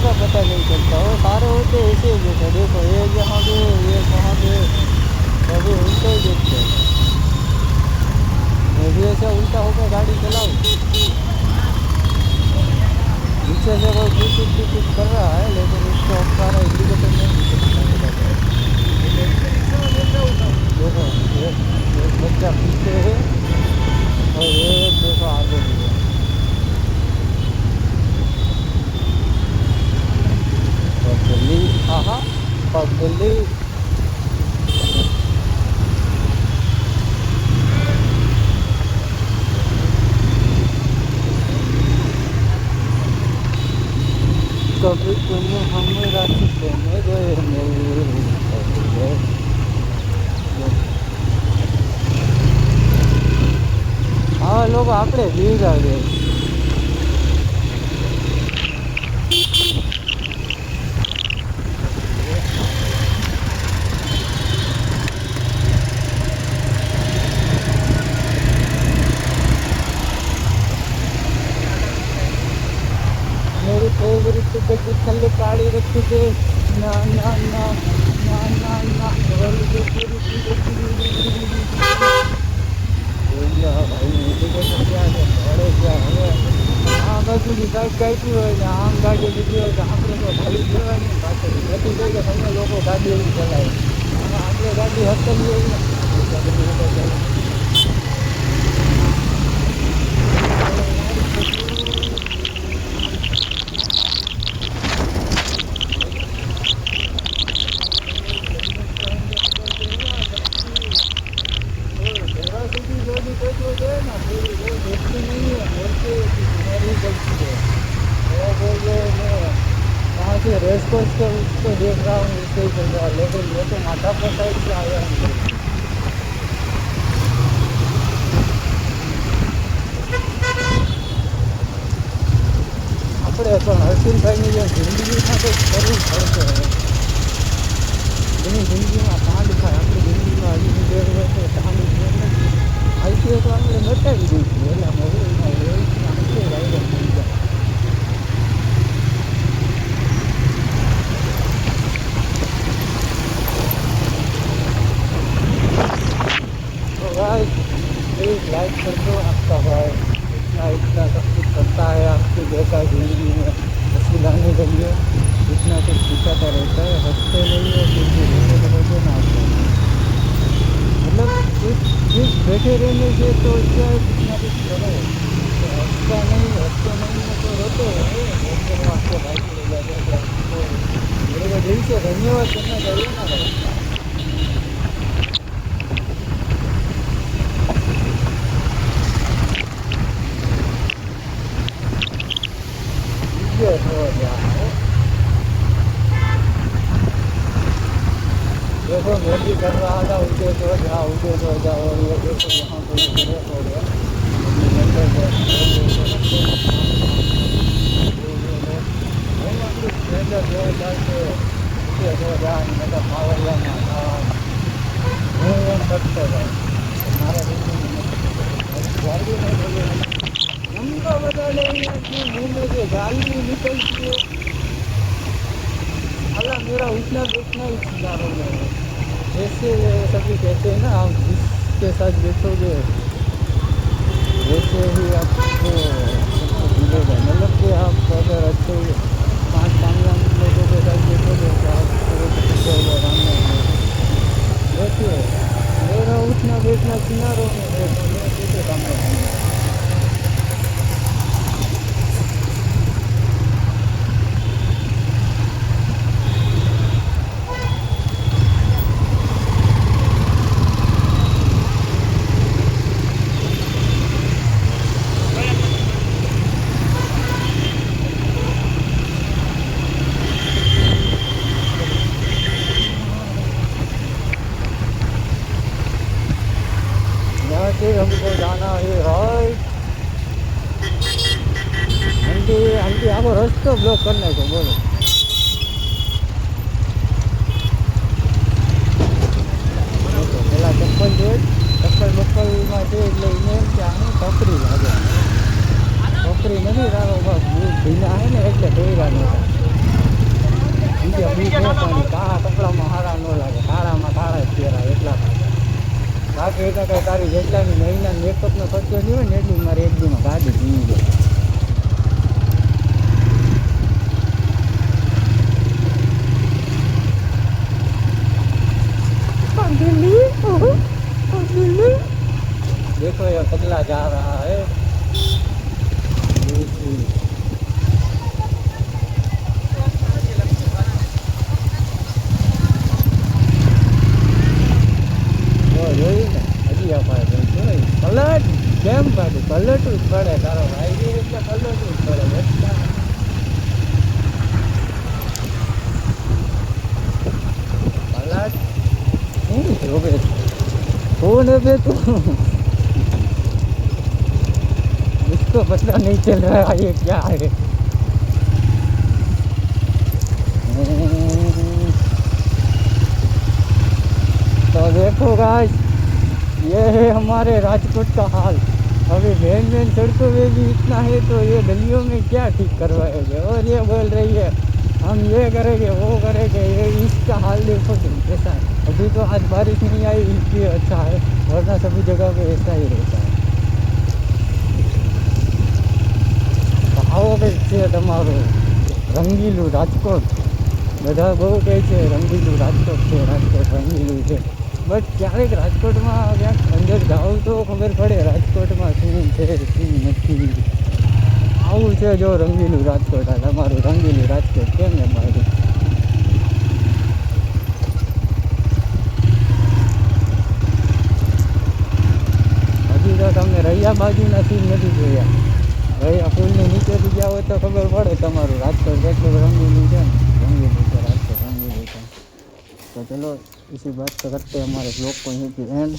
का पता नहीं चलता। वो सारे होते ऐसे ही देखो देखो, ये यहाँ पे ये वहाँ पे, कभी उल्टे ही देखते हैं। मैं भी ऐसे उल्टा होकर गाड़ी चलाऊँ, पीछे से कोई टिक कर रहा है लेकिन उसको सारा इंडिकेटर नहीं दिखता। देखो एक बच्चा पीछे है और एक देखो आगे भी है। पगली, हाँ पगली। कभी तुम हमारा में गए नहीं। हाँ लोग આપણે ભીગાવીએ। मेरी फेवरेट गड्डी थल्ले काढ़ी रखी थे। ना ना ना ना ना ना भाई इंडिकेटर क्या है, अरे क्या है। આ બાજુની સાઈડ કાઢી હોય ને આમ ગાડી લીધી હોય તો આપણે તો ઢાળી દેવાની પાછળ નથી થઈ કે તમે લોકો ગાડી એવી ચલાવે અને આપણે ગાડી હકલી હોય ને रेसकोर्स के उसको देख रहा हूँ, उससे ही चल रहा है लेकिन ये तो माधापुर साइड से आया है। આપણે પણ હર્ષિલભાઈની જે જિંદગીમાં કંઈક કરવું પડશે। એની જિંદગીમાં કાંડ થાય, આપણી જિંદગીમાં હજી બે વર્ષે કાંડ નથી આઈસીએ તો આપણે બતાવી દઈશું એના મોબાઈલમાં હોય આપણે વાયરલ થઈ જાય। भाई प्लीज़ लाइक कर दो। आपका भाई इतना सब कुछ करता है आपकी बेटा जिंदगी में हंसी लाने के लिए, इतना कुछ सिखाता रहता है। हंसते नहीं है कुछ भी रहने को बोलते ना आपको, मतलब इस बैठे रहने से तो क्या है, कितना कुछ करो। तो हंसते नहीं है तो रोते हैं। आपके भाई को ले जाते मेरे को दिल से धन्यवाद करना चाहिए ना भाई। देखो मैं भी कर रहा था उनके तो जाओ और ये देखो यहाँ पे ब्रेक हो गया। उनको बता देंगे कि मुँह में से गाली निकलती है। अल्लाह मेरा उठना बैठना ही सुधारो है। जैसे सभी कहते हैं ना, आप जिसके साथ बैठोगे वैसे ही आपको मिलेगा। मतलब कि आप अगर अच्छे 5 कामयाब लोगों के साथ बैठोगे तो आपको देखिए मेरा उठना बैठना किनारों में है तो मैं कैसे कामयाब हूँ। हमको जाना है राइट। आंटी आपको रस्तो ब्लॉक करना है बोलो। પેલા ચપ્પલ છે, ચપ્પલમાં છે એટલે એને એમ કે આને છોકરી લાગે, છોકરી નથી તારો બાપ ભીના હે ને એટલે પહેર્યા નહોતા। રૂપિયા બી પાણી કાળા કપડામાં હારા ન લાગે, કાળામાં કાળા જ પહેરાય એટલા માટે. બાકી એટલે કઈ તારી જેટલાની મહિના મેકઅપનો ખર્ચો થયો હોય ને એટલી મારે એક દીમાં ગાડી જીવી જાય. देखो ये पगला जा रहा है। પલટ કેમ પાડે પલટવું જ પડે તારો ભાઈ એટલે પલટવું જ પડે. પલટ શું જોવે कौन है बे तू? इसको पता नहीं चल रहा है ये क्या है. तो देखो गाइस, ये है हमारे राजकोट का हाल. अभी मेन सड़कों में भी इतना है तो ये गलियों में क्या ठीक करवाएंगे. और ये बोल रही है हम ये करेंगे वो करेंगे. ये इसका हाल देखो कैसा है. अभी तो आज बारिश नहीं आई इसलिए अच्छा है, वरना सभी जगह पे ऐसा ही रहता है. આવો કંઈક છે તમારું રંગીલું રાજકોટ. બધા બહુ કહે છે રંગીલું રાજકોટ છે, રાજકોટ રંગીલું છે. બટ ક્યારેક રાજકોટમાં ક્યાંક અંદર જાઓ તો ખબર પડે રાજકોટમાં શું છે શું નથી. આવું છે જો રંગીલું રાજકોટ. આ તમારું રંગીલું રાજકોટ કેમ ને મારું. હજી તો તમે રૈયા બાજુના સીન નથી જોયા. રૈયા પુલની નીચેથી ગયા હોય તો ખબર પડે તમારું રાજકોટ કેટલું રંગીલું છે ને. रंगीलू છે રાજકોટ રંગીલું છે. तो चलो इसी बात पे करते हैं हमारे ब्लॉग को यहीं पे एंड.